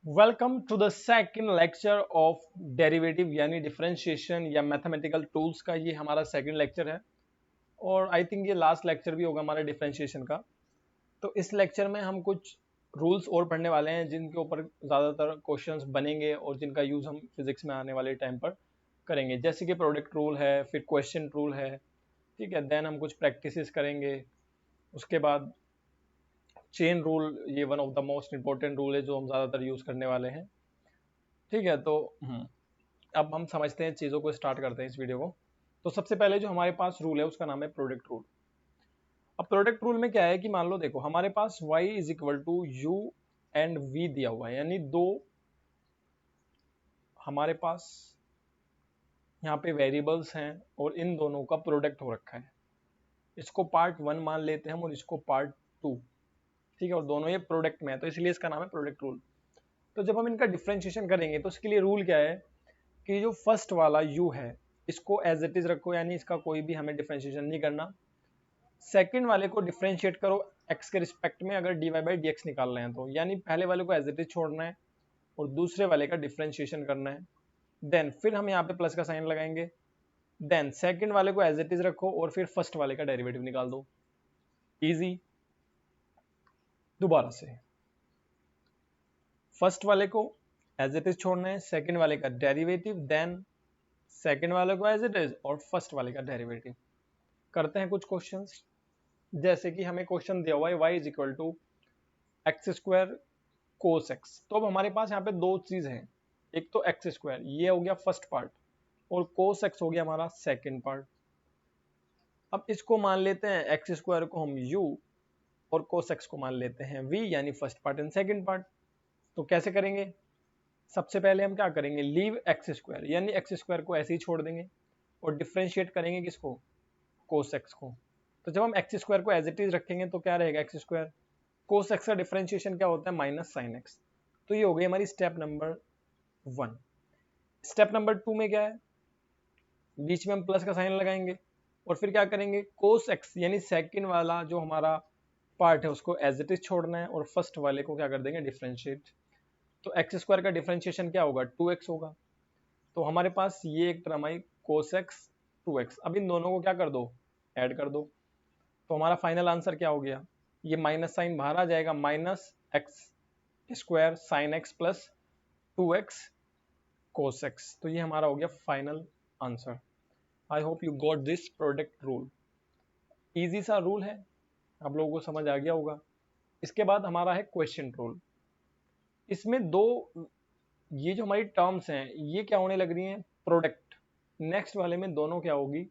Welcome to the second lecture of derivative यानी differentiation या mathematical tools का ये हमारा सेकंड लेक्चर है और आई थिंक ये लास्ट लेक्चर भी होगा हमारा डिफरेंशिएशन का। तो इस लेक्चर में हम कुछ रूल्स और पढ़ने वाले हैं जिनके ऊपर ज़्यादातर क्वेश्चंस बनेंगे और जिनका यूज़ हम फिजिक्स में आने वाले टाइम पर करेंगे, जैसे कि प्रोडक्ट रूल है, फिर क्वेश्चन रूल है। ठीक है, देन हम कुछ प्रैक्टिसेस करेंगे। उसके बाद चेन रूल, ये one of the most important rule है जो हम ज़्यादातर यूज़ करने वाले हैं। ठीक है, तो अब हम समझते हैं, चीज़ों को स्टार्ट करते हैं इस वीडियो को। तो सबसे पहले जो हमारे पास रूल है उसका नाम है प्रोडक्ट रूल। अब प्रोडक्ट रूल में क्या है कि मान लो, देखो हमारे पास y is equal to u and v दिया हुआ है, यानी दो हमारे पास यहाँ पे वेरिएबल्स हैं और इन दोनों का प्रोडक्ट हो रखा है। इसको पार्ट वन मान लेते हैं हम और इसको पार्ट टू। ठीक है, और दोनों ये प्रोडक्ट में है तो इसलिए इसका नाम है प्रोडक्ट रूल। तो जब हम इनका डिफ्रेंशिएशन करेंगे तो इसके लिए रूल क्या है कि जो फर्स्ट वाला u है इसको एज इट इज रखो, यानी इसका कोई भी हमें डिफरेंशिएशन नहीं करना। सेकंड वाले को डिफरेंशिएट करो x के रिस्पेक्ट में, अगर dy बाई डी निकाल रहे हैं तो, यानी पहले वाले को एज इट इज छोड़ना है और दूसरे वाले का डिफरेंशिएशन करना है। देन फिर हम यहाँ पे प्लस का साइन लगाएंगे। देन सेकंड वाले को एज इट इज रखो और फिर फर्स्ट वाले का डेरिवेटिव निकाल दो। इजी। दोबारा से, फर्स्ट वाले को एज इट इज छोड़ना है, सेकंड वाले का डेरिवेटिव, देन सेकंड वाले को एज इट इज और फर्स्ट वाले का डेरिवेटिव। करते हैं कुछ क्वेश्चंस। जैसे कि हमें क्वेश्चन दिया हुआ है y is equal to x square cos x. तो अब हमारे पास यहाँ पे दो चीज हैं, एक तो एक्स स्क्वायर ये हो गया फर्स्ट पार्ट और कोस एक्स हो गया हमारा सेकंड पार्ट। अब इसको मान लेते हैं एक्स स्क्वायर को हम u और कोस एक्स को मान लेते हैं v, यानी first part and second part. तो कैसे करेंगे? सबसे पहले हम क्या करेंगे, लीव एक्स स्क्वायर, यानी एक्स स्क्वायर को ऐसे ही छोड़ देंगे और डिफरेंशिएट करेंगे किसको, कोस एक्स को। तो जब हम एक्स स्क्वायर को एज इट इज रखेंगे तो क्या रहेगा, एक्स स्क्वायर। कोस एक्स का डिफरेंशिएशन क्या होता है, माइनस साइन एक्स। तो ये हो गई हमारी step number one. Step number two में क्या है, बीच में हम प्लस का साइन लगाएंगे और फिर क्या करेंगे, कोस एक्स यानी सेकंड वाला जो हमारा पार्ट है उसको एज इट इज छोड़ना है और फर्स्ट वाले को क्या कर देंगे, डिफरेंशिएट। तो एक्स स्क्वायर का डिफरेंशिएशन क्या होगा, 2x होगा। तो हमारे पास ये एक टर्म आई कोस एक्स 2x। अब इन दोनों को क्या कर दो, ऐड कर दो। तो हमारा फाइनल आंसर क्या हो गया, ये माइनस साइन बाहर आ जाएगा, minus x square sine x plus 2x कोस एक्स। तो ये हमारा हो गया final answer. I hope you got this product rule. Easy सा रूल है, आप लोगों को समझ आ गया होगा। इसके बाद हमारा है क्वेश्चन रूल। इसमें दो, ये जो हमारी टर्म्स हैं ये क्या होने लग रही हैं, प्रोडक्ट। नेक्स्ट वाले में दोनों क्या होगी,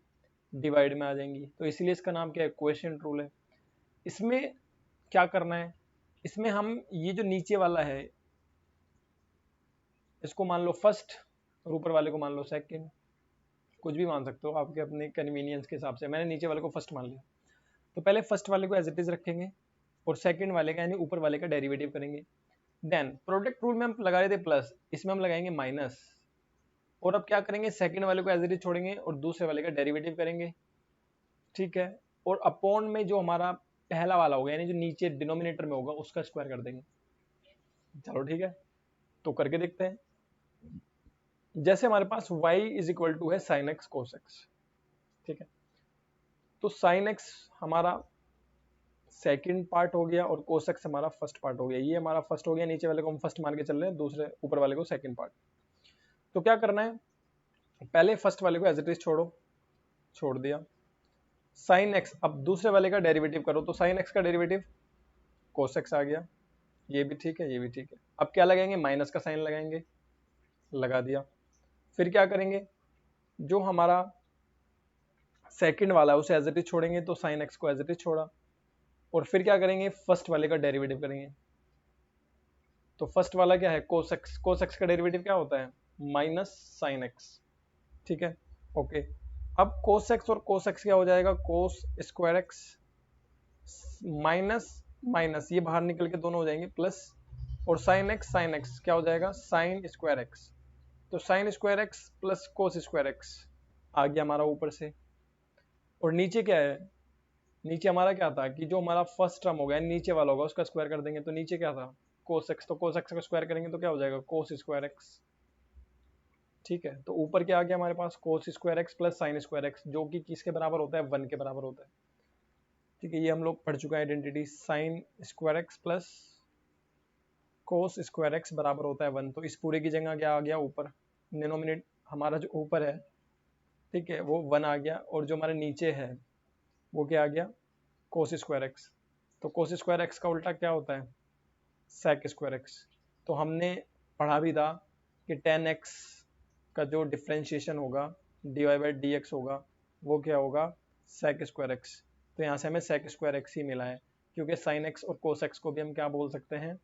डिवाइड में आ जाएंगी। तो इसीलिए इसका नाम क्या है, क्वेश्चन रूल है। इसमें क्या करना है, इसमें हम ये जो नीचे वाला है इसको मान लो फर्स्ट और ऊपर वाले को मान लो सेकंड, कुछ भी मान सकते हो आपके अपने कन्वीनियंस के हिसाब से। मैंने नीचे वाले को फर्स्ट मान लिया। तो पहले फर्स्ट वाले को एज इट इज रखेंगे और सेकंड वाले का यानी ऊपर वाले का डेरिवेटिव करेंगे। देन प्रोडक्ट रूल में हम लगा रहे थे प्लस, इसमें हम लगाएंगे माइनस। और अब क्या करेंगे, सेकंड वाले को एज इट इज छोड़ेंगे और दूसरे वाले का डेरिवेटिव करेंगे। ठीक है, और अपॉन में जो हमारा पहला वाला होगा यानी जो नीचे डिनोमिनेटर में होगा उसका स्क्वायर कर देंगे। चलो ठीक है, तो करके देखते हैं। जैसे हमारे पास y इज इक्वल टू है साइन एक्स कोस एक्स। ठीक है, तो साइन एक्स हमारा सेकंड पार्ट हो गया और कोस एक्स हमारा फर्स्ट पार्ट हो गया। ये हमारा फर्स्ट हो गया, नीचे वाले को हम फर्स्ट मान के चल रहे हैं, दूसरे ऊपर वाले को सेकंड पार्ट। तो क्या करना है, पहले फर्स्ट वाले को एज इट इज छोड़ो, छोड़ दिया। साइन एक्स, अब दूसरे वाले का डेरिवेटिव करो, तो साइन एक्स का डेरिवेटिव कोस एक्स आ गया। ये भी ठीक है, ये भी ठीक है। अब क्या लगाएंगे, माइनस का साइन लगाएंगे, लगा दिया। फिर क्या करेंगे, जो हमारा सेकंड वाला है उसे एज इट इज छोड़ेंगे, तो साइन एक्स को एज इट इज छोड़ा। और फिर क्या करेंगे, फर्स्ट वाले का डेरिवेटिव करेंगे। तो फर्स्ट वाला क्या है, कोस एक्स। कोस एक्स का डेरिवेटिव क्या होता है, माइनस साइन एक्स। ठीक है, ओके। अब कोस एक्स और कोस एक्स क्या हो जाएगा, कोस स्क्वायर एक्स माइनस माइनस, ये बाहर निकल के दोनों हो जाएंगे प्लस। और साइन एक्स क्या हो जाएगा, साइन स्क्वायर एक्स। तो sine square x plus cos square x आ गया हमारा ऊपर से। और नीचे क्या है, नीचे हमारा क्या था कि जो हमारा फर्स्ट टर्म होगा नीचे वाला होगा उसका स्क्वायर कर देंगे। तो नीचे क्या था, कोस एक्स, तो कोस एक्स का स्क्वायर करेंगे तो क्या हो जाएगा, कोस स्क्वायर एक्स। ठीक है, तो ऊपर क्या आ गया हमारे पास, cos square x plus sine square x, जो कि किसके बराबर होता है, 1 के बराबर होता है। ठीक है, ये हम लोग पढ़ चुके हैं identity, sign square x plus cos square x बराबर होता है 1। तो इस पूरे की जगह क्या आ गया ऊपर, डिनोमिनेट हमारा जो ऊपर है, ठीक है, वो 1 आ गया, और जो हमारे नीचे है वो क्या आ गया, कोस स्क्वायर एक्स। तो कोस स्क्वायर एक्स का उल्टा क्या होता है, सेक स्क्वायर एक्स। तो हमने पढ़ा भी था कि टेन एक्स का जो डिफ्रेंशिएशन होगा d y by d x होगा, वो क्या होगा, सेक स्क्वायर एक्स। तो यहाँ से हमें सेक स्क्वायर एक्स ही मिला है, क्योंकि साइन एक्स और कोस एक्स को भी हम क्या बोल सकते हैं,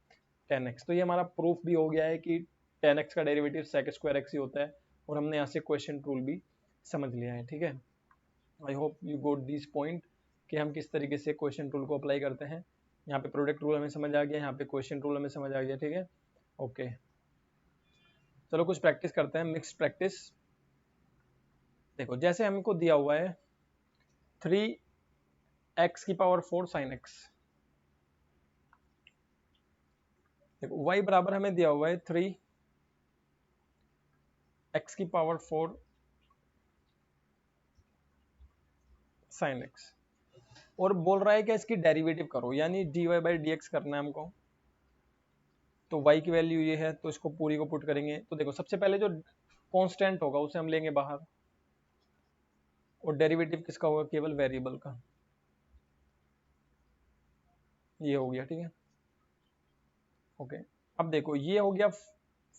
टेन एक्स। तो ये हमारा प्रूफ भी हो गया है कि टेन एक्स का डेरिवेटिव सेक स्क्वायर एक्स ही होता है, और हमने यहाँ से क्वेश्चन रूल भी समझ लिया है। ठीक है, I hope you got this point कि हम किस तरीके से क्वेश्चन रूल को अप्लाई करते हैं। यहाँ पे प्रोडक्ट रूल हमें समझ आ गया, यहाँ पे क्वेश्चन रूल हमें समझ आ गया। ठीक है, ओके, चलो कुछ प्रैक्टिस करते हैं, मिक्स्ड प्रैक्टिस। देखो, जैसे हमको दिया हुआ है 3x की पावर 4 sin x। देखो y बराबर हमें दिया हुआ है 3x की पावर 4 sin x, और बोल रहा है कि इसकी डेरिवेटिव करो, यानी dy बाई डी एक्स करना है हमको। तो y की वैल्यू ये है, तो इसको पूरी को पुट करेंगे। तो देखो, सबसे पहले जो कांस्टेंट होगा उसे हम लेंगे बाहर, और डेरिवेटिव किसका होगा, केवल वेरिएबल का। ये हो गया, ठीक है, ओके। अब देखो, ये हो गया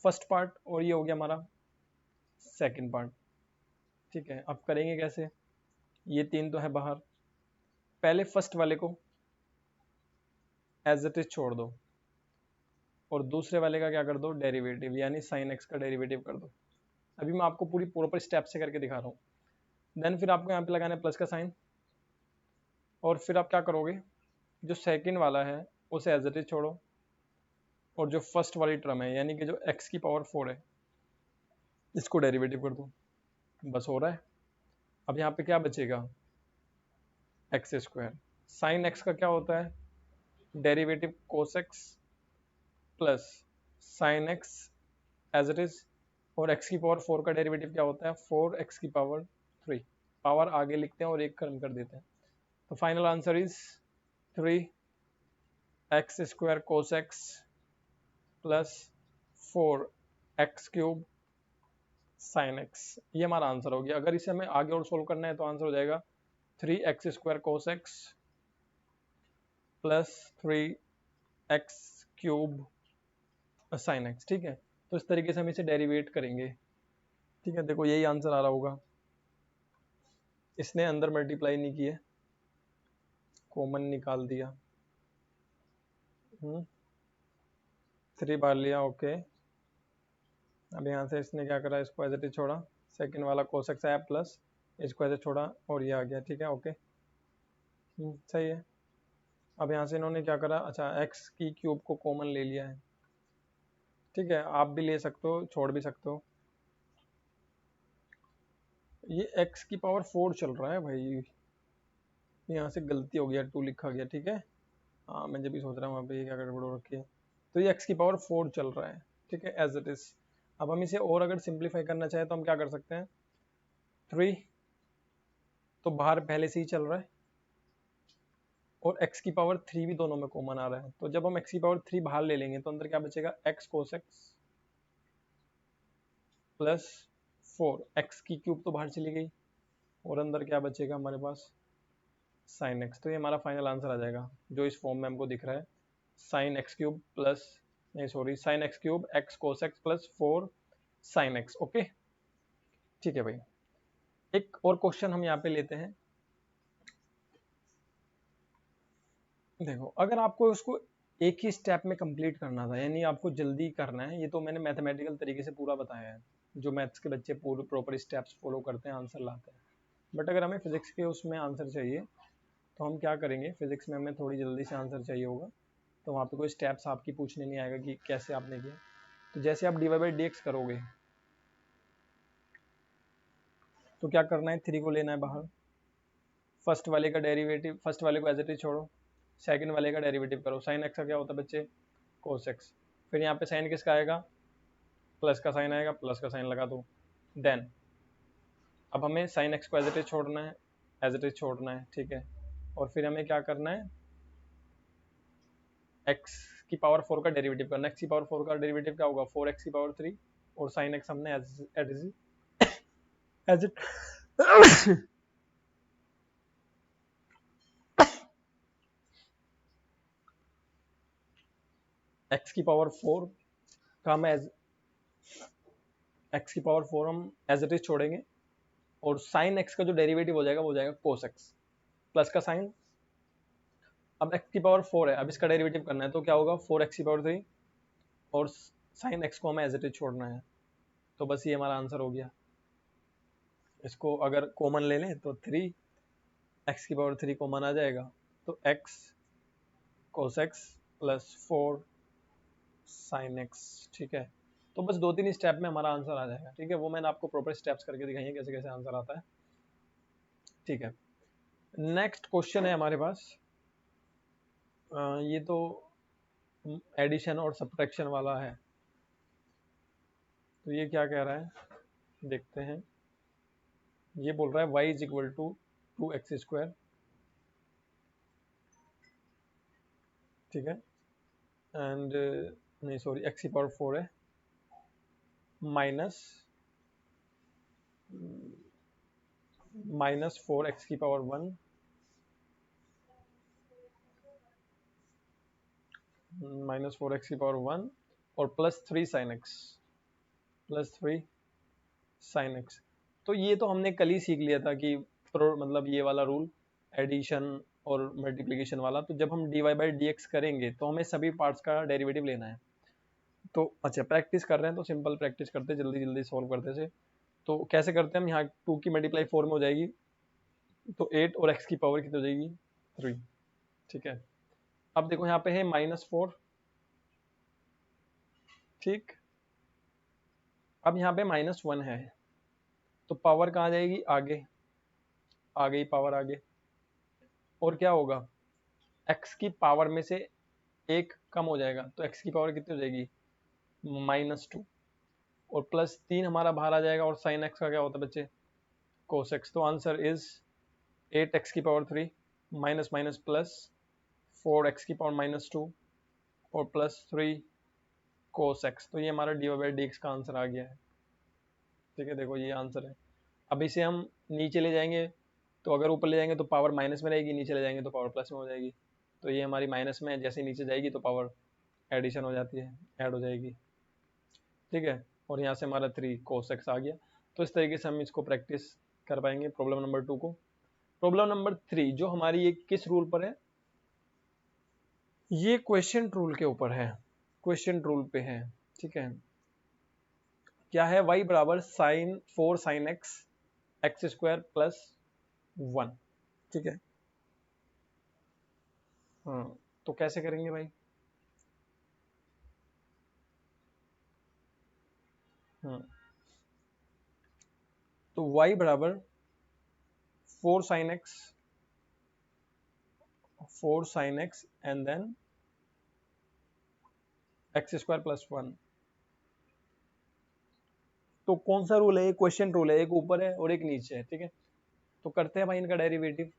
फर्स्ट पार्ट, और ये हो गया हमारा सेकंड पार्ट। ठीक है, अब करेंगे कैसे, ये 3 तो है बाहर, पहले फर्स्ट वाले को एज इट इज छोड़ दो, और दूसरे वाले का क्या कर दो, डेरिवेटिव, यानी साइन एक्स का डेरिवेटिव कर दो। अभी मैं आपको पूरी प्रॉपर स्टेप से करके दिखा रहा हूँ। देन फिर आपको यहाँ पे लगाना है प्लस का साइन, और फिर आप क्या करोगे, जो सेकंड वाला है उसे एज इट इज छोड़ो, और जो फर्स्ट वाली टर्म है यानी कि जो x की पावर 4 है, इसको डेरिवेटिव कर दो, बस हो रहा है। अब यहाँ पे क्या बचेगा, एक्स स्क्वायर। साइन एक्स का क्या होता है, derivative cos x plus sine x as it is, और x की पावर 4 का डेरिवेटिव क्या होता है, 4x की पावर 3। पावर आगे लिखते हैं और एक कम कर देते हैं। तो final answer is 3x square cos x plus 4x cube sine x. ये हमारा आंसर हो गया। अगर इसे हमें आगे और सोल्व करना है तो आंसर हो जाएगा 3x square cos x plus 3x cube sine x. ठीक है, तो इस तरीके से हम इसे डेरिवेट करेंगे। ठीक है, देखो यही आंसर आ रहा होगा, इसने अंदर मल्टीप्लाई नहीं किया, कॉमन निकाल दिया, 3 बार लिया, ओके। अब यहाँ से इसने क्या करा, इसको एज इट इज छोड़ा, सेकंड वाला कोस एक्स आया प्लस, इसको ऐसे छोड़ा और ये आ गया। ठीक है, ओके, सही है। अब यहाँ से इन्होंने क्या करा, अच्छा एक्स की क्यूब को कॉमन ले लिया है। ठीक है, आप भी ले सकते हो, छोड़ भी सकते हो। ये x की पावर 4 चल रहा है भाई, यहाँ से गलती हो गया, 2 लिखा गया। ठीक है, हाँ मैं जब भी सोच रहा हूँ वहाँ पे क्या गड़बड़ रखी है। तो ये x की पावर 4 चल रहा है, ठीक है, एज इट इज। अब हम इसे और अगर सिंप्लीफाई करना चाहे तो हम क्या कर सकते हैं, 3 तो बाहर पहले से ही चल रहा है, और x की पावर 3 भी दोनों में कॉमन आ रहा है। तो जब हम x की पावर 3 बाहर ले लेंगे तो अंदर क्या बचेगा, x कोस x प्लस 4, x की क्यूब तो बाहर चली गई, और अंदर क्या बचेगा हमारे पास, साइन एक्स। तो ये हमारा फाइनल आंसर आ जाएगा, जो इस फॉर्म में हमको दिख रहा है, साइन एक्स क्यूब प्लस, नहीं sorry, sine x cube x कोस x plus 4 sine x. Okay, ठीक है भाई, एक और क्वेश्चन हम यहाँ पे लेते हैं। देखो, अगर आपको उसको एक ही स्टेप में कंप्लीट करना था, यानी आपको जल्दी करना है, ये तो मैंने मैथमेटिकल तरीके से पूरा बताया है, जो मैथ्स के बच्चे पूरे प्रॉपर स्टेप्स फॉलो करते हैं आंसर लाते हैं। बट अगर हमें फिजिक्स के उसमें आंसर चाहिए तो हम क्या करेंगे, फिजिक्स में हमें थोड़ी जल्दी से आंसर चाहिए होगा, तो वहाँ पे कोई स्टेप्स आपकी पूछने नहीं आएगा कि कैसे आपने किया। तो जैसे आप d y by d x करोगे तो क्या करना है, 3 को लेना है बाहर, फर्स्ट वाले का डेरिवेटिव, फर्स्ट वाले को एज इट इज छोड़ो, सेकंड वाले का डेरिवेटिव करो। साइन एक्स का क्या होता है बच्चे, कोस एक्स। फिर यहाँ पे साइन किसका आएगा, प्लस का साइन आएगा, प्लस का साइन लगा दो। देन अब हमें साइन एक्स को एज इट इज छोड़ना है, एज इट इज छोड़ना है, ठीक है। और फिर हमें क्या करना है, एक्स की पावर 4 का डेरिवेटिव करना है। एक्स की पावर 4 का डेरिवेटिव क्या होगा, 4x की पावर 3, और साइन एक्स हमने एज इट एक्स की पावर 4 का हम एक्स की पावर 4 हम एज इट इज छोड़ेंगे, और साइन एक्स का जो डेरिवेटिव हो जाएगा वो जाएगा कोस एक्स, प्लस का साइन। अब एक्स की पावर 4 है, अब इसका डेरिवेटिव करना है, तो क्या होगा, 4x की पावर 3, और साइन एक्स को हमें एज इट इज छोड़ना है। तो बस ये हमारा आंसर हो गया। इसको अगर कॉमन ले लें तो 3x की पावर 3 कॉमन आ जाएगा, तो x cos x plus 4 sin x, ठीक है। तो बस 2-3 स्टेप में हमारा आंसर आ जाएगा, ठीक है। वो मैंने आपको प्रॉपर स्टेप्स करके दिखाई है कैसे कैसे आंसर आता है, ठीक है। नेक्स्ट क्वेश्चन है हमारे पास, ये तो एडिशन और सब्ट्रैक्शन वाला है। तो ये क्या कह रहा है, देखते हैं। ये बोल रहा है y is equal to 2x², ठीक है, एंड नहीं सॉरी, x की पावर 4 है, माइनस 4x की पावर 1 -4x की पावर 1 और प्लस 3 sin x, तो ये तो हमने कल ही सीख लिया था कि मतलब ये वाला रूल एडिशन और मल्टीप्लिकेशन वाला। तो जब हम dy/dx करेंगे तो हमें सभी पार्ट्स का डेरिवेटिव लेना है। तो अच्छा, प्रैक्टिस कर रहे हैं तो सिंपल प्रैक्टिस करते, जल्दी जल्दी सॉल्व करते से। तो कैसे करते हैं हम, यहाँ 2 की मल्टीप्लाई 4 में हो जाएगी, तो 8, और x की पावर कितनी हो जाएगी, 3, ठीक है। अब देखो यहाँ पे है -4, ठीक। अब यहाँ पे -1 है, तो पावर कहाँ जाएगी, आगे, आ गई पावर आगे। और क्या होगा, x की पावर में से एक कम हो जाएगा, तो x की पावर कितनी हो जाएगी, -2, और +3 हमारा बाहर आ जाएगा, और साइन x का क्या होता है बच्चे, कोस x। तो आंसर इज 8x की power 3 minus minus plus 4x की पावर -2 और +3 कोस x। तो ये हमारा dy/dx का आंसर आ गया है, ठीक है। देखो ये आंसर है। अब इसे हम नीचे ले जाएंगे, तो अगर ऊपर ले जाएंगे तो पावर माइनस में रहेगी, नीचे ले जाएंगे तो पावर प्लस में हो जाएगी। तो ये हमारी माइनस में है, जैसे नीचे जाएगी तो पावर एडिशन हो जाती है, ऐड हो जाएगी, ठीक है। और यहाँ से हमारा 3 cos x आ गया। तो इस तरीके से हम इसको प्रैक्टिस कर पाएंगे प्रॉब्लम नंबर 2 को। प्रॉब्लम नंबर 3 जो हमारी ये किस रूल पर है, ये क्वेश्चन रूल के ऊपर है, क्वेश्चन रूल पे है, ठीक है। क्या है, y बराबर 4 sin x x² प्लस 1, ठीक है। हाँ, तो कैसे करेंगे भाई, हाँ, तो y बराबर 4 sin x and then x² plus 1। तो कौन सा रूल है, ये क्वेश्चन रूल है, एक ऊपर है और एक नीचे है, ठीक है। तो करते हैं भाई इनका डेरिवेटिव।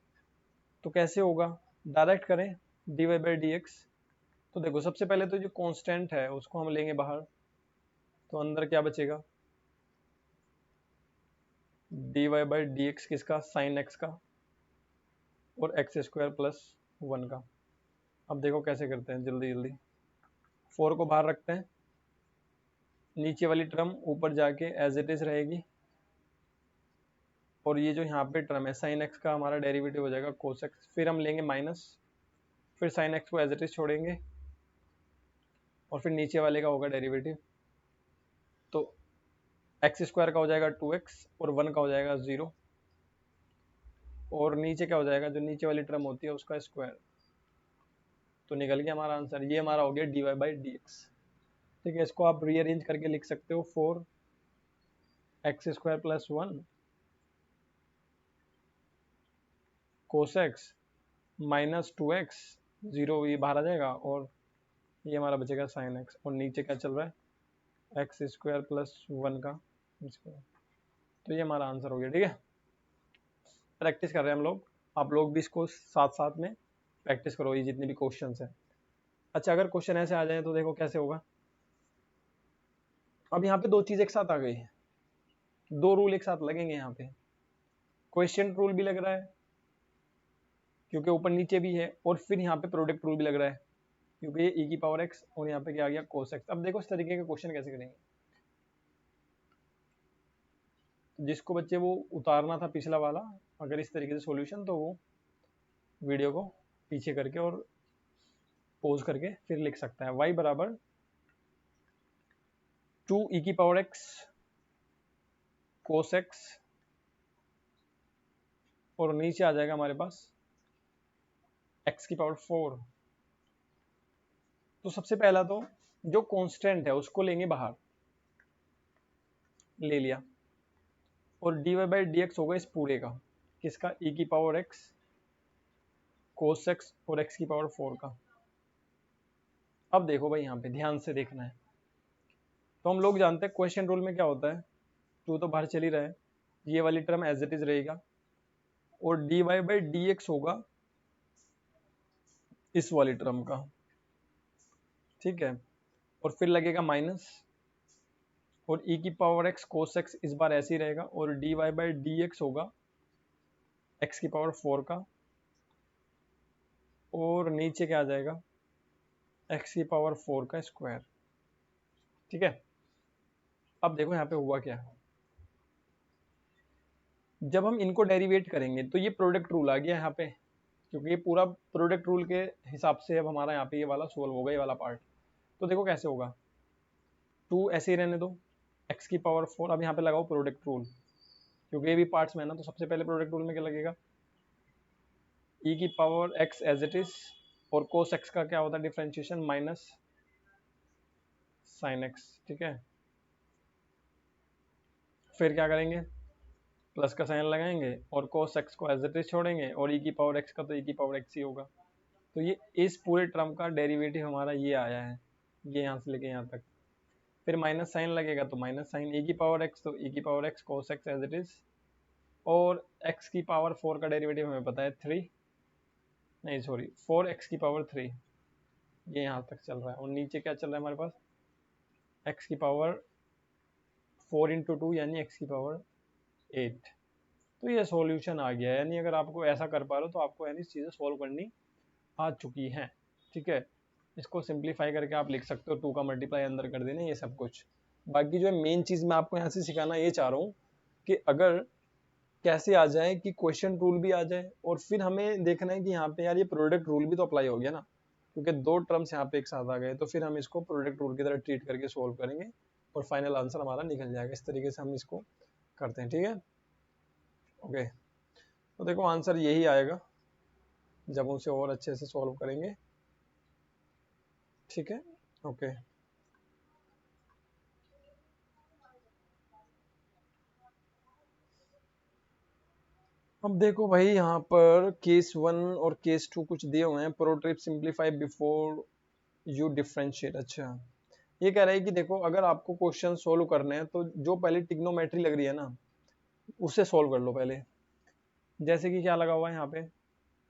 तो कैसे होगा, डायरेक्ट करें dy/dx। तो देखो सबसे पहले तो जो कांस्टेंट है उसको हम लेंगे बाहर, तो अंदर क्या बचेगा, dy/dx किसका, साइन x का, और x² प्लस 1 का। अब देखो कैसे करते हैं, जल्दी जल्दी। 4 को बाहर रखते हैं, नीचे वाली टर्म ऊपर जाके एज इट इज रहेगी, और ये जो यहाँ पे टर्म है साइन x का हमारा डेरिवेटिव हो जाएगा कोस x। फिर हम लेंगे माइनस, फिर साइन x को एज इट इज छोड़ेंगे, और फिर नीचे वाले का होगा डेरिवेटिव। तो x² का हो जाएगा 2x, और 1 का हो जाएगा 0, और नीचे क्या हो जाएगा, जो नीचे वाली टर्म होती है उसका स्क्वायर। तो निकल गया हमारा आंसर, ये हमारा हो गया dy/dx, ठीक है। इसको आप रीअरेंज करके लिख सकते हो, 4x² प्लस 1 कोस x -2x, 0 ये बाहर आ जाएगा, और ये हमारा बचेगा साइन एक्स, और नीचे क्या चल रहा है एक्स स्क्वायर प्लस 1 का स्क्वायर। तो ये हमारा आंसर हो गया। ठीक है, प्रैक्टिस कर रहे हैं हम लोग, आप लोग भी इसको साथ साथ में प्रैक्टिस करो, ये जितने भी क्वेश्चंस हैं। अच्छा, अगर क्वेश्चन ऐसे आ जाए तो देखो कैसे होगा। अब यहाँ पे दो चीज एक साथ आ गई है, दो रूल एक साथ लगेंगे यहाँ पे। क्वेश्चन रूल भी लग रहा है क्योंकि ऊपर नीचे भी है, और फिर यहाँ पे प्रोडक्ट रूल भी लग रहा है क्योंकि ये e की पावर x और यहाँ पे क्या आ गया cos x। अब देखो इस तरीके के क्वेश्चन कैसे करेंगे। जिसको बच्चे वो उतारना था पिछला वाला, अगर इस तरीके से सॉल्यूशन, तो वो वीडियो को पीछे करके और पॉज करके फिर लिख सकता है। y बराबर 2 की पावर x cos x, और नीचे आ जाएगा हमारे पास x की पावर 4। तो सबसे पहला तो जो कांस्टेंट है उसको लेंगे बाहर, ले लिया, और dy बाई डी एक्स होगा इस पूरे का, किसका e की पावर x cos x और x की पावर 4 का। अब देखो भाई यहाँ पे ध्यान से देखना है। तो हम लोग जानते हैं क्वेश्चन रूल में क्या होता है, टू तो बाहर चल ही रहा है, ये वाली टर्म एज इट इज रहेगा, और dy बाई डी एक्स होगा इस वाली टर्म का। ठीक है, और फिर लगेगा माइनस, और e की पावर x cos x इस बार ऐसे ही रहेगा, और dy बाई डी एक्स होगा x की पावर 4 का, और नीचे क्या आ जाएगा x की पावर 4 का स्क्वायर। ठीक है, अब देखो यहाँ पे हुआ क्या, जब हम इनको डेरिवेट करेंगे तो ये प्रोडक्ट रूल आ गया यहाँ पे, क्योंकि ये पूरा प्रोडक्ट रूल के हिसाब से अब हमारा यहाँ पे ये वाला सोल्व होगा, ये वाला पार्ट। तो देखो कैसे होगा, 2 ऐसे ही रहने दो, x की पावर 4, अब यहाँ पे लगाओ प्रोडक्ट रूल, क्योंकि ये भी पार्ट्स में है ना, तो सबसे पहले प्रोडक्ट रूल में क्या लगेगा, e की power x as it is, और cos x का क्या होता है डिफ्रेंशिएशन, माइनस साइन x। ठीक है, फिर क्या करेंगे, प्लस का साइन लगाएंगे और cos x को एज इट इज छोड़ेंगे, और e की पावर x का तो e की पावर x ही होगा। तो ये इस पूरे टर्म का डेरिवेटिव हमारा ये आया है, ये यहाँ से लेके यहाँ तक। फिर माइनस साइन लगेगा तो माइनस साइन e की पावर x, तो e की power x cos x as it is, और x की पावर 4 का डेरिवेटिव हमें पता है 3, नहीं सॉरी 4x की पावर 3, ये यहाँ तक चल रहा है, और नीचे क्या चल रहा है हमारे पास x की पावर 4 इंटू 2 यानी x की पावर 8। तो ये सॉल्यूशन आ गया, यानी अगर आपको ऐसा कर पा रहे हो तो आपको यानी चीज़ें सॉल्व करनी आ चुकी हैं। ठीक है, इसको सिंप्लीफाई करके आप लिख सकते हो, 2 का मल्टीप्लाई अंदर कर देना, ये सब कुछ। बाकी जो है मेन चीज़ मैं आपको यहाँ से सिखाना ये चाह रहा हूँ कि अगर कैसे आ जाए कि क्वेश्चन रूल भी आ जाए, और फिर हमें देखना है कि यहाँ पे यार ये प्रोडक्ट रूल भी तो अप्लाई हो गया ना, क्योंकि दो टर्म्स यहाँ पे एक साथ आ गए, तो फिर हम इसको प्रोडक्ट रूल की तरह ट्रीट करके सोल्व करेंगे और फाइनल आंसर हमारा निकल जाएगा। इस तरीके से हम इसको करते हैं। ठीक है, ओके। तो देखो आंसर यही आएगा जब उसे और अच्छे से सॉल्व करेंगे। ठीक है, ओके। अब देखो भाई यहाँ पर केस 1 और केस 2 कुछ दिए हुए हैं, प्रोट्रिप सिंप्लीफाई बिफोर यू डिफरेंशिएट। अच्छा, ये कह रहा है कि देखो अगर आपको क्वेश्चन सोल्व करने हैं तो जो पहले टिग्नोमेट्री लग रही है ना उससे सोल्व कर लो पहले। जैसे कि क्या लगा हुआ है यहाँ पे,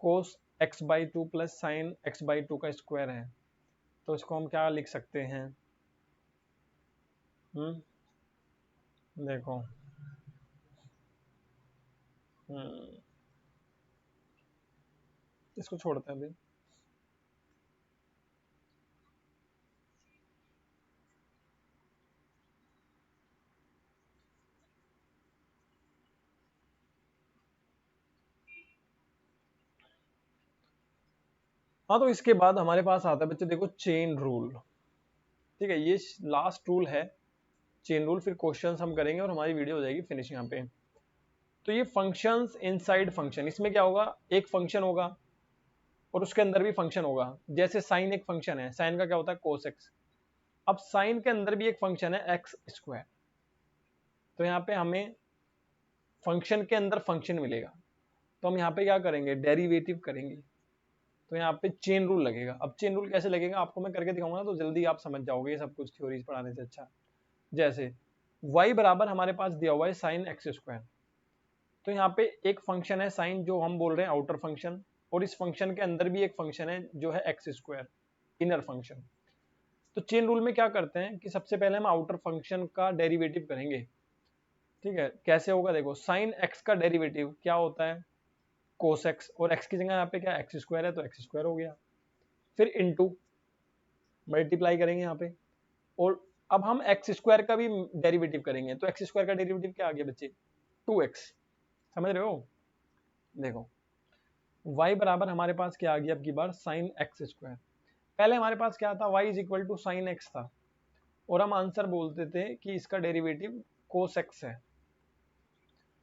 cos x/2 plus sign x/2 का स्क्वायर है, तो इसको हम क्या लिख सकते हैं, देखो इसको छोड़ते हैं अभी। हाँ, तो इसके बाद हमारे पास आता है बच्चे देखो चेन रूल। ठीक है, ये लास्ट रूल है चेन रूल, फिर क्वेश्चंस हम करेंगे और हमारी वीडियो हो जाएगी फिनिश यहाँ पे। तो ये फंक्शंस इनसाइड फंक्शन, इसमें क्या होगा, एक फंक्शन होगा और उसके अंदर भी फंक्शन होगा। जैसे साइन एक फंक्शन है, साइन का क्या होता है cos x, अब साइन के अंदर भी एक फंक्शन है एक्स स्क्वायर, तो यहाँ पे हमें फंक्शन के अंदर फंक्शन मिलेगा, तो हम यहाँ पे क्या करेंगे डेरिवेटिव करेंगे। तो यहाँ पे चेन रूल लगेगा। अब चेन रूल कैसे लगेगा आपको मैं करके दिखाऊंगा ना, तो जल्दी आप समझ जाओगे ये सब कुछ थ्योरीज पढ़ाने से अच्छा। जैसे y बराबर हमारे पास दिया हुआ है साइन एक्स स्क्वायर, तो यहाँ पे एक फंक्शन है साइन जो हम बोल रहे हैं आउटर फंक्शन, और इस फंक्शन के अंदर भी एक फंक्शन है जो है एक्स स्क्वायर इनर फंक्शन। तो चेन रूल में क्या करते हैं कि सबसे पहले हम आउटर फंक्शन का डेरिवेटिव करेंगे। ठीक है, कैसे होगा देखो, साइन एक्स का डेरिवेटिव क्या होता है कोस एक्स, और एक्स की जगह यहाँ पे क्या एक्स स्क्वायर है तो एक्स स्क्वायर हो गया, फिर इनटू मल्टीप्लाई करेंगे यहाँ पे, और अब हम एक्स स्क्वायर का भी डेरिवेटिव करेंगे, तो एक्स स्क्वायर का डेरिवेटिव क्या आ गया बच्चे 2x। समझ रहे हो, देखो y बराबर हमारे पास क्या आ गया अब की बार साइन एक्स स्क्वायर। पहले हमारे पास क्या था y is equal to sine x था, और हम आंसर बोलते थे कि इसका डेरिवेटिव कोस एक्स है।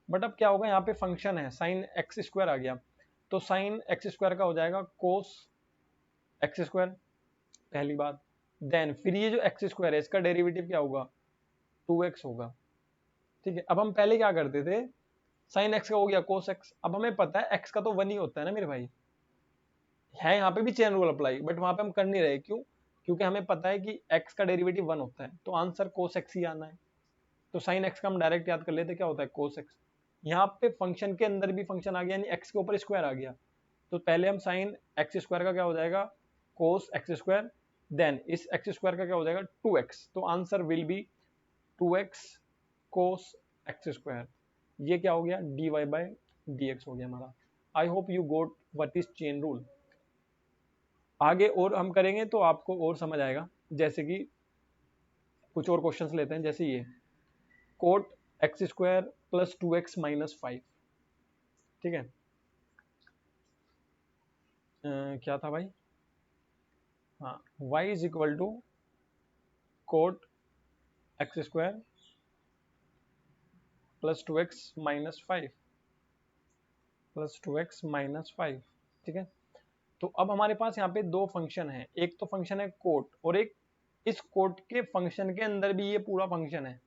बट अब क्या होगा, यहाँ पे फंक्शन है साइन एक्स स्क्वायर आ गया, तो साइन एक्स स्क्वायर का हो जाएगा कोस एक्स स्क्वायर, पहली बात। देन फिर ये जो एक्स स्क्वायर है इसका डेरिवेटिव क्या होगा 2x होगा। ठीक है, अब हम पहले क्या करते थे, साइन एक्स का हो गया कोस एक्स, अब हमें पता है एक्स का तो 1 ही होता है ना मेरे भाई, है यहाँ पे भी चेन रूल अप्लाई, बट वहां पे हम कर नहीं रहे, क्यों, क्योंकि हमें पता है कि एक्स का डेरिवेटिव 1 होता है, तो आंसर कोस एक्स ही आना है। तो साइन एक्स का हम डायरेक्ट याद कर लेते, क्या होता है कोस एक्स। यहाँ पे फंक्शन के अंदर भी फंक्शन आ गया, यानी एक्स के ऊपर स्क्वायर आ गया, तो पहले हम साइन एक्स स्क्वायर का क्या हो जाएगा कोस एक्स स्क्वायर, देन इस एक्स स्क्वायर का क्या हो जाएगा 2x, तो answer will be 2x cos x square. ये क्या हो गया dy बाय dx हो गया हमारा। I hope you got what is chain rule. आगे और हम करेंगे तो आपको और समझ आएगा, जैसे कि कुछ और क्वेश्चंस लेते हैं, जैसे ये cot x square plus 2x minus 5। ठीक है, क्या था भाई, हाँ y is equal to cot x square plus 2x minus 5 plus 2x minus 5। ठीक है, तो अब हमारे पास यहाँ पे दो फंक्शन है, एक तो फंक्शन है कोट, और एक इस कोट के फंक्शन के अंदर भी ये पूरा फंक्शन है।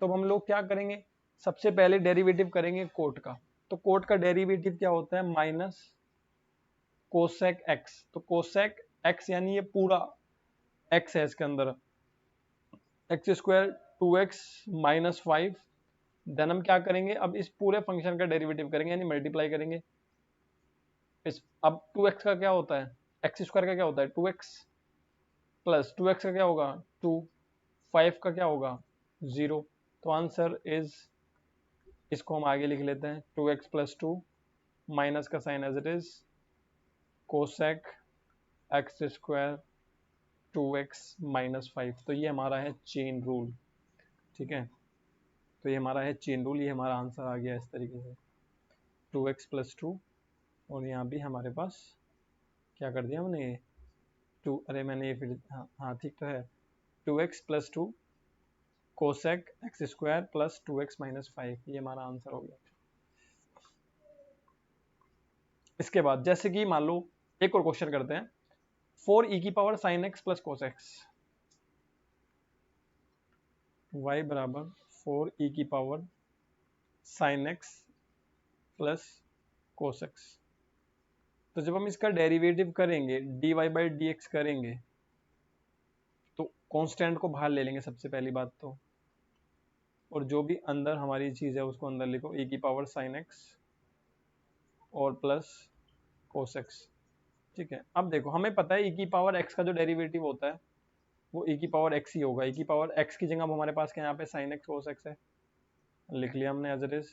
तो हम लोग क्या करेंगे, सबसे पहले डेरिवेटिव करेंगे कोट का, तो कोट का डेरिवेटिव क्या होता है माइनस कोसेक एक्स, तो कोसेक एक्स यानी ये पूरा एक्स है इसके अंदर, x square 2x minus 5। Then हम क्या करेंगे, अब इस पूरे फंक्शन का डेरिवेटिव करेंगे यानी मल्टीप्लाई करेंगे इस, अब 2x का क्या होता है एक्स स्क्वायर का क्या होता है 2x, प्लस 2x का क्या होगा 2, 5 का क्या होगा 0, तो आंसर इज, इसको हम आगे लिख लेते हैं 2x प्लस 2 माइनस का sine as it is cosec x square 2x minus 5। तो ये हमारा है चेन रूल। ठीक है, तो ये हमारा है चेन रूल, ये हमारा आंसर आ गया इस तरीके से 2x प्लस 2, और यहाँ भी हमारे पास क्या कर दिया हमने 2, अरे मैंने ये फिर हाँ हाँ ठीक तो है 2x plus 2 cosec x square plus 2x minus 5, ये हमारा आंसर हो गया। इसके बाद जैसे कि मान लो एक और क्वेश्चन करते हैं, 4 e की power sine x plus cos x, y बराबर 4 e की पावर साइन एक्स प्लस कोस एक्स। तो जब हम इसका डेरिवेटिव करेंगे dy बाई डी करेंगे, तो कांस्टेंट को बाहर ले लेंगे सबसे पहली बात तो, और जो भी अंदर हमारी चीज है उसको अंदर लिखो e की पावर साइन एक्स और प्लस कोस एक्स। ठीक है, अब देखो हमें पता है e की पावर x का जो डेरिवेटिव होता है वो e की पावर x ही होगा, e की पावर x की जगह अब हमारे पास क्या यहाँ पे साइन एक्स कोस एक्स है, लिख लिया हमने एज इट इज,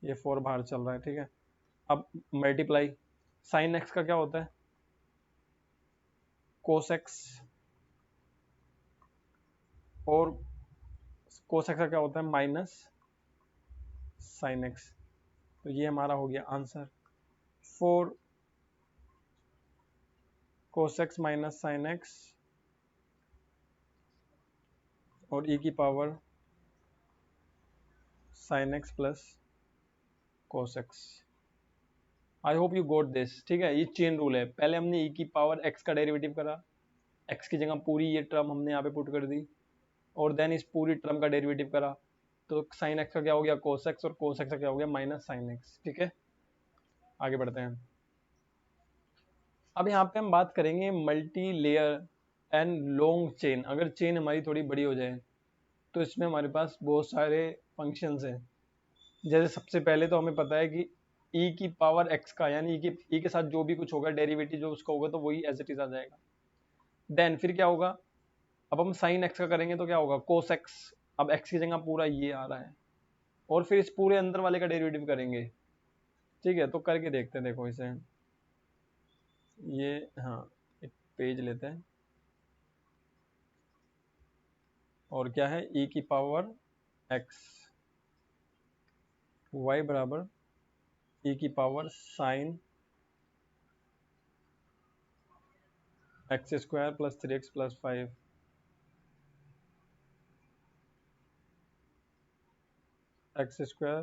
ये 4 बाहर चल रहा है। ठीक है, अब मल्टीप्लाई, साइन एक्स का क्या होता है कोस एक्स, और कोस एक्स का क्या होता है माइनस साइन एक्स, तो ये हमारा हो गया answer 4 cos x minus sine x और e की power sine x plus cos x. I hope you got this. ठीक है, ये चेन रूल है, पहले हमने e की पावर x का डेरिवेटिव करा, x की जगह पूरी ये टर्म हमने यहाँ पे पुट कर दी, और देन इस पूरी टर्म का डेरिवेटिव करा, तो साइन एक्स का क्या हो गया कोस एक्स, और कोस एक्स का क्या हो गया माइनस साइन एक्स। ठीक है, आगे बढ़ते हैं। अब यहाँ पे हम बात करेंगे multi layer and long chain. अगर चेन हमारी थोड़ी बड़ी हो जाए तो इसमें हमारे पास बहुत सारे फंक्शंस हैं। जैसे सबसे पहले तो हमें पता है कि e की पावर x का, यानी e के साथ जो भी कुछ होगा डेरिवेटिव जो उसका होगा तो वही एज इट इज आ जाएगा। देन फिर क्या होगा, अब हम साइन x का करेंगे तो क्या होगा, कोस x। अब x की जगह पूरा ये आ रहा है, और फिर इस पूरे अंदर वाले का डेरिवेटिव करेंगे। ठीक है, तो करके देखते हैं। देखो इसे, ये, हाँ, एक पेज लेते हैं और क्या है, e की पावर x, y बराबर e की power sine x square plus 3x plus 5, x square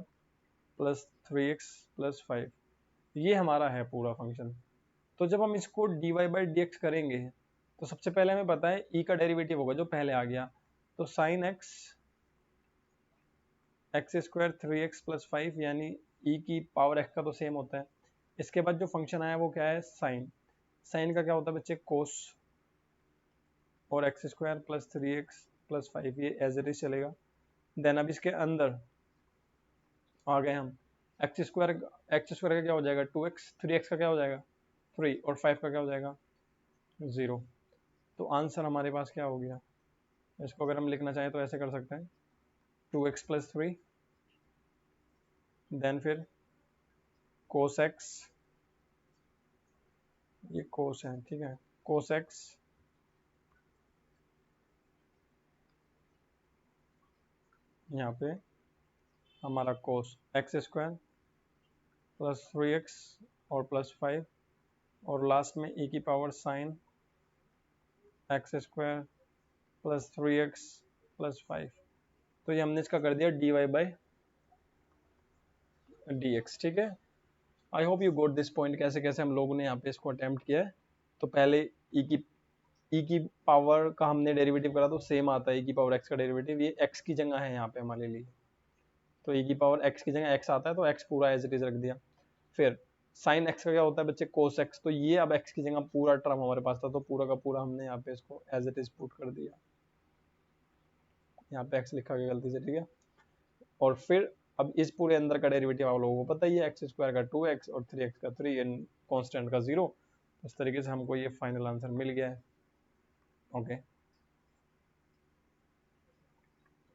plus 3x plus 5, ये हमारा है पूरा फंक्शन। तो जब हम इसको dy बाई डी एक्स करेंगे तो सबसे पहले हमें पता है e का डेरिवेटिव होगा जो पहले आ गया, तो sine x x square 3x plus 5, यानी e की पावर x का तो सेम होता है। इसके बाद जो फंक्शन आया वो क्या है, साइन। साइन का क्या होता है बच्चे, कोस, और x square plus 3x plus 5, ये एज इट इज चलेगा। देन अब इसके अंदर आ गए हम, एक्स स्क्वायर का क्या हो जाएगा 2x, 3x का क्या हो जाएगा 3, और 5 का क्या हो जाएगा 0। तो आंसर हमारे पास क्या हो गया, इसको अगर हम लिखना चाहें तो ऐसे कर सकते हैं, 2x प्लस 3, देन फिर कोस एक्स, ये कोस है, ठीक है, कोस एक्स यहाँ पे हमारा cos x square plus 3x और प्लस 5, और लास्ट में e की power sine x square plus 3x plus 5। तो ये हमने इसका कर दिया dy बाई dx। ठीक है, I hope you got this point, कैसे कैसे हम लोगों ने यहाँ पे इसको अटेम्प्ट किया है। तो पहले e की पावर का हमने डेरिवेटिव करा तो सेम आता है e की पावर x का डेरिवेटिव, ये x की जगह है यहाँ पे हमारे लिए, तो e की पावर x की जगह x आता है तो x पूरा एज इट इज रख दिया। फिर साइन x का क्या होता है बच्चे, कोस x, तो ये अब x की जगह पूरा टर्म हमारे पास था तो पूरा का पूरा हमने यहाँ पे इसको एज इट इज पुट कर दिया, यहाँ पे x लिखा गया गलती से, ठीक है। और फिर अब इस पूरे अंदर का डेरिवेटिव आप लोगों को पता ही है, एक्स स्क्वायर का 2x और 3x का 3 एंड कांस्टेंट का 0। इस तरीके से हमको ये फाइनल आंसर मिल गया है। ओके,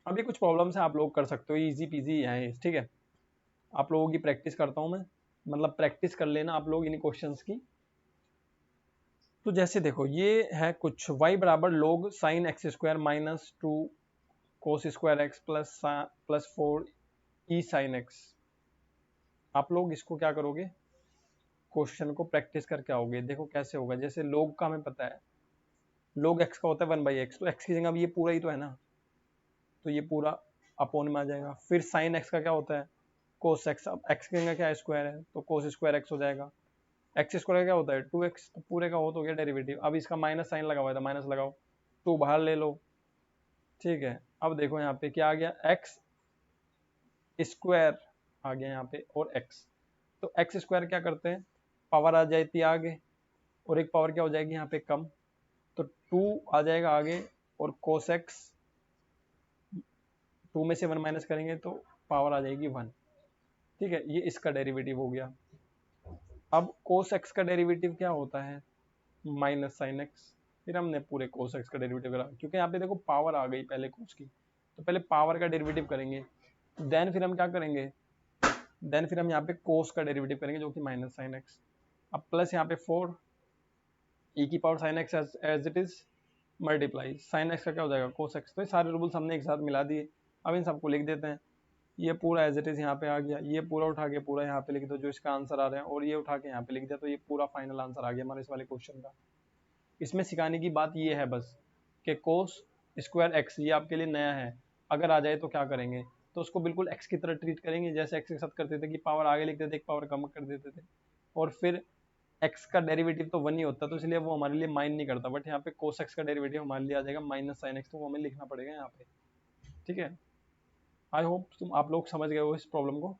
अभी कुछ प्रॉब्लम्स है आप लोग कर सकते हो, इजी पीजी है, ठीक है। आप लोगों की प्रैक्टिस करता हूँ मैं, मतलब प्रैक्टिस कर लेना आप लोग इन क्वेश्चंस की। तो जैसे देखो ये है कुछ, y बराबर log sine x square minus 2 कोस स्क्वायर एक्स प्लस 4 ई साइन एक्स। आप लोग इसको क्या करोगे, क्वेश्चन को प्रैक्टिस करके आओगे। देखो कैसे होगा, जैसे log का हमें पता है, log x का होता है 1/x, तो x की जगह अब ये पूरा ही तो है ना, तो ये पूरा अपोन में आ जाएगा। फिर साइन x का क्या होता है, कोस x, अब x की जगह क्या है, स्क्वायर है, तो कोस स्क्वायर x हो जाएगा। एक्स स्क्वायर का क्या होता है 2x, तो पूरे का हो तो गया डेरिवेटिव। अब इसका माइनस साइन लगा हुआ था, माइनस लगाओ, 2 बाहर ले लो, ठीक है। अब देखो यहाँ पे क्या आ गया, एक्स स्क्वायर आ गया यहाँ पे, और x, तो एक्स स्क्वायर क्या करते हैं, पावर आ जाती है आगे, और एक पावर क्या हो जाएगी यहाँ पे कम, तो 2 आ जाएगा आगे, और कोस एक्स 2 में से 1 माइनस करेंगे तो पावर आ जाएगी 1, ठीक है। ये इसका डेरिवेटिव हो गया। अब कोस एक्स का डेरिवेटिव क्या होता है, माइनस साइन एक्स। फिर हमने पूरे कोस एक्स का डेरिवेटिव करा, क्योंकि यहाँ पे देखो पावर आ गई पहले कोस की, तो पहले पावर का डेरिवेटिव करेंगे, देन फिर हम क्या करेंगे, देन फिर हम यहाँ पे कोस का डेरिवेटिव करेंगे जो कि माइनस साइन एक्स। अब प्लस यहाँ पे 4 e की power sine x as it is multiply sine x का क्या हो जाएगा कोस एक्स। तो ये सारे रूल्स हमने एक साथ मिला दिए, अब इन सबको लिख देते हैं। ये पूरा एज इट इज यहाँ पे आ गया, ये पूरा उठा के पूरा यहाँ पे लिख दो जो इसका आंसर आ रहा है, और ये उठा के यहाँ पे लिख दिया, तो ये पूरा फाइनल आंसर आ गया हमारे इस वाले क्वेश्चन का। इसमें सिखाने की बात ये है बस कि कोस स्क्वायर एक्स ये आपके लिए नया है, अगर आ जाए तो क्या करेंगे, तो उसको बिल्कुल एक्स की तरह ट्रीट करेंगे जैसे एक्स के साथ करते थे कि पावर आगे लिखते थे, एक पावर कम कर देते थे, और फिर एक्स का डेरिवेटिव तो 1 ही होता, तो इसलिए वो हमारे लिए माइंड नहीं करता। बट यहाँ पे कोस एक्स का डेरिवेटिव हमारे लिए आ जाएगा माइनस साइन एक्स, तो वो हमें लिखना पड़ेगा यहाँ पे, ठीक है। आई होप आप लोग समझ गए हो इस प्रॉब्लम को।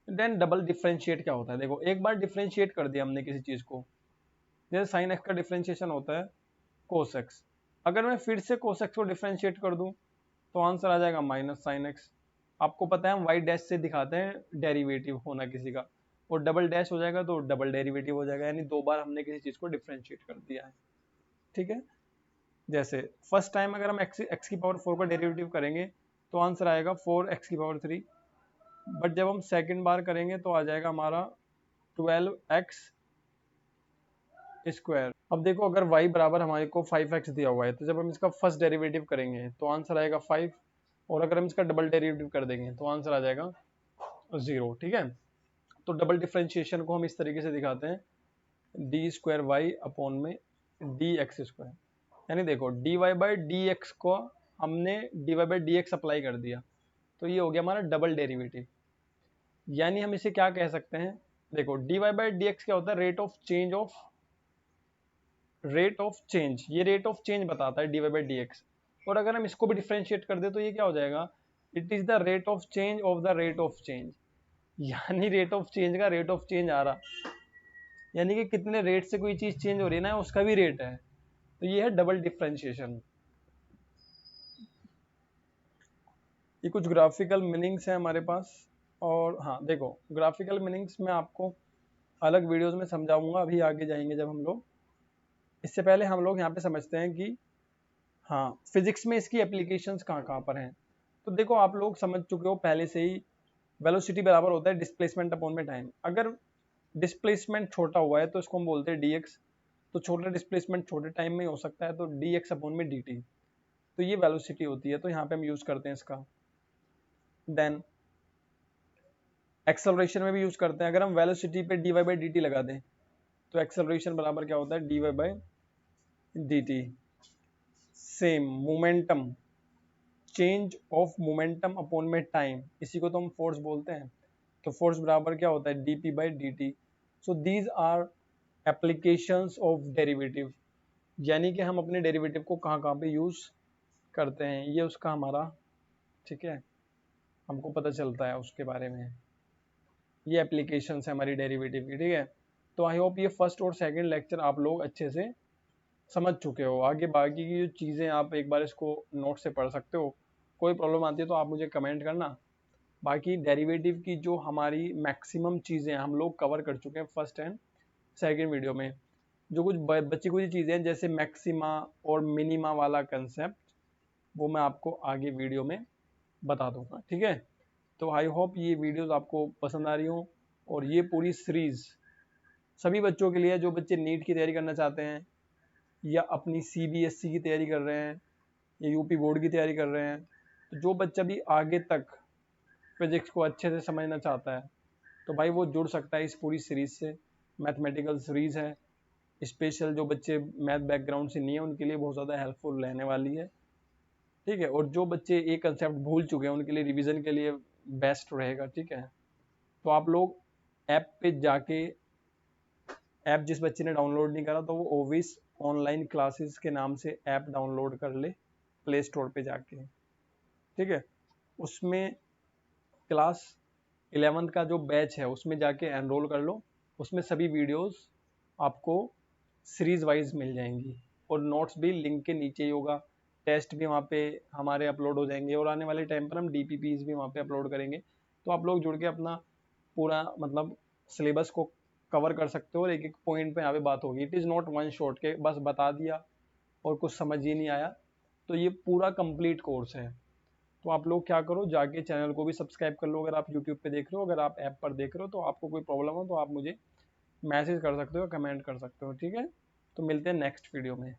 देन डबल डिफ्रेंशिएट क्या होता है, देखो एक बार डिफ्रेंशिएट कर दिया हमने किसी चीज को, जैसे साइन एक्स का डिफ्रेंशिएशन होता है कोस एक्स, अगर मैं फिर से कोस एक्स को डिफ्रेंशिएट कर दूं तो आंसर आ जाएगा माइनस साइन एक्स। आपको पता है हम वाई डैश से दिखाते हैं डेरिवेटिव होना किसी का, और डबल डैश हो जाएगा तो डबल डेरिवेटिव हो जाएगा, यानी दो बार हमने किसी चीज को डिफ्रेंशिएट कर दिया है। ठीक है, जैसे फर्स्ट टाइम अगर हम एक्स की पावर 4 का डेरिवेटिव करेंगे तो आंसर आएगा 4x की पावर 3, बट जब हम सेकंड बार करेंगे तो आ जाएगा हमारा 12x स्क्वायर। अब देखो अगर y बराबर हमारे को 5x दिया हुआ है तो जब हम इसका फर्स्ट डेरिवेटिव करेंगे तो आंसर आएगा 5, और अगर हम इसका डबल डेरिवेटिव कर देंगे तो आंसर आ जाएगा 0। ठीक है, तो डबल डिफ्रेंशिएशन को हम इस तरीके से दिखाते हैं डी स्क्वायर वाई अपॉन में डी एक्स स्क्वायर, यानी देखो d y by d x को हमने d y by d x apply कर दिया, तो ये हो गया हमारा डबल डेरिवेटिव। यानी हम इसे क्या कह सकते हैं, देखो d y by d x क्या होता है, रेट ऑफ चेंज, ये रेट ऑफ चेंज बताता है d y by d x. और अगर हम इसको भी डिफ्रेंशिएट कर दे तो ये क्या हो जाएगा, it is the rate of change of the rate of change, यानी रेट ऑफ चेंज का रेट ऑफ चेंज आ रहा, यानी कि कितने रेट से कोई चीज चेंज हो रही है ना उसका भी रेट है, तो ये है डबल डिफ्रेंशिएशन। ये कुछ ग्राफिकल मीनिंग्स है हमारे पास, और हाँ देखो ग्राफिकल मीनिंग्स मैं आपको अलग वीडियोस में समझाऊंगा, अभी आगे जाएंगे जब हम लोग। इससे पहले हम लोग यहाँ पे समझते हैं कि हाँ फिजिक्स में इसकी एप्लीकेशंस कहाँ कहाँ पर हैं। तो देखो आप लोग समझ चुके हो पहले से ही, वेलोसिटी बराबर होता है डिस्प्लेसमेंट अपॉन में टाइम। अगर डिस्प्लेसमेंट छोटा हुआ है तो इसको हम बोलते हैं dx, तो छोटा डिस्प्लेसमेंट छोटे टाइम में हो सकता है तो dx अपॉन में dt, तो ये वेलोसिटी होती है, तो यहाँ पे हम यूज करते हैं इसका। देन एक्सेलरेशन में भी यूज करते हैं, अगर हम वेलोसिटी पे dy बाई dt लगा दें तो एक्सेलरेशन बराबर क्या होता है dy by dt। Same momentum, change of momentum upon में टाइम, इसी को तो हम फोर्स बोलते हैं, तो फोर्स बराबर क्या होता है dp by dt। So these are applications of derivative, यानी कि हम अपने डेरिवेटिव को कहाँ कहाँ पे यूज करते हैं, ये उसका हमारा, ठीक है, हमको पता चलता है उसके बारे में। ये एप्लीकेशंस है हमारी डेरिवेटिव की। ठीक है, तो आई होप ये फर्स्ट और सेकंड लेक्चर आप लोग अच्छे से समझ चुके हो। आगे बाकी की जो चीज़ें आप एक बार इसको नोट से पढ़ सकते हो, कोई प्रॉब्लम आती है तो आप मुझे कमेंट करना। बाकी डेरिवेटिव की जो हमारी मैक्सिमम चीज़ें हम लोग कवर कर चुके हैं फर्स्ट एंड सेकंड वीडियो में। जो कुछ बची कुछ चीज़ें हैं जैसे मैक्सिमा और मिनिमा वाला कंसेप्ट, वो मैं आपको आगे वीडियो में बता दूंगा। ठीक है, तो आई होप ये वीडियोस आपको पसंद आ रही हो, और ये पूरी सीरीज सभी बच्चों के लिए जो बच्चे नीट की तैयारी करना चाहते हैं, या अपनी CBSE की तैयारी कर रहे हैं, या यूपी बोर्ड की तैयारी कर रहे हैं। तो जो बच्चा भी आगे तक फिजिक्स को अच्छे से समझना चाहता है तो भाई वो जुड़ सकता है इस पूरी सीरीज से। मैथमेटिकल सीरीज है, स्पेशल जो बच्चे मैथ बैकग्राउंड से नहीं है उनके लिए बहुत ज़्यादा हेल्पफुल रहने वाली है। ठीक है, और जो बच्चे एक कंसेप्ट भूल चुके हैं उनके लिए रिवीजन के लिए बेस्ट रहेगा। ठीक है, तो आप लोग ऐप पे जाके, ऐप जिस बच्चे ने डाउनलोड नहीं करा तो वो ओविस ऑनलाइन क्लासेस के नाम से ऐप डाउनलोड कर ले प्ले स्टोर पे जाके। ठीक है, उसमें क्लास 11th का जो बैच है उसमें जाके एनरोल कर लो, उसमें सभी वीडियोस आपको सीरीज वाइज मिल जाएंगी, और नोट्स भी लिंक के नीचे ही होगा। टेस्ट भी वहाँ पे हमारे अपलोड हो जाएंगे, और आने वाले टाइम पर हम DPPs भी वहाँ पे अपलोड करेंगे। तो आप लोग जुड़ के अपना पूरा मतलब सिलेबस को कवर कर सकते हो, और एक एक पॉइंट पे यहाँ पे बात होगी। It is not one shot के बस बता दिया और कुछ समझ ही नहीं आया, तो ये पूरा कंप्लीट कोर्स है। तो आप लोग क्या करो, जाके चैनल को भी सब्सक्राइब कर लो अगर आप यूट्यूब पे देख रहे हो। अगर आप ऐप पर देख रहे हो तो आपको कोई प्रॉब्लम हो तो आप मुझे मैसेज कर सकते हो, कमेंट कर सकते हो। ठीक है, तो मिलते हैं नेक्स्ट वीडियो में।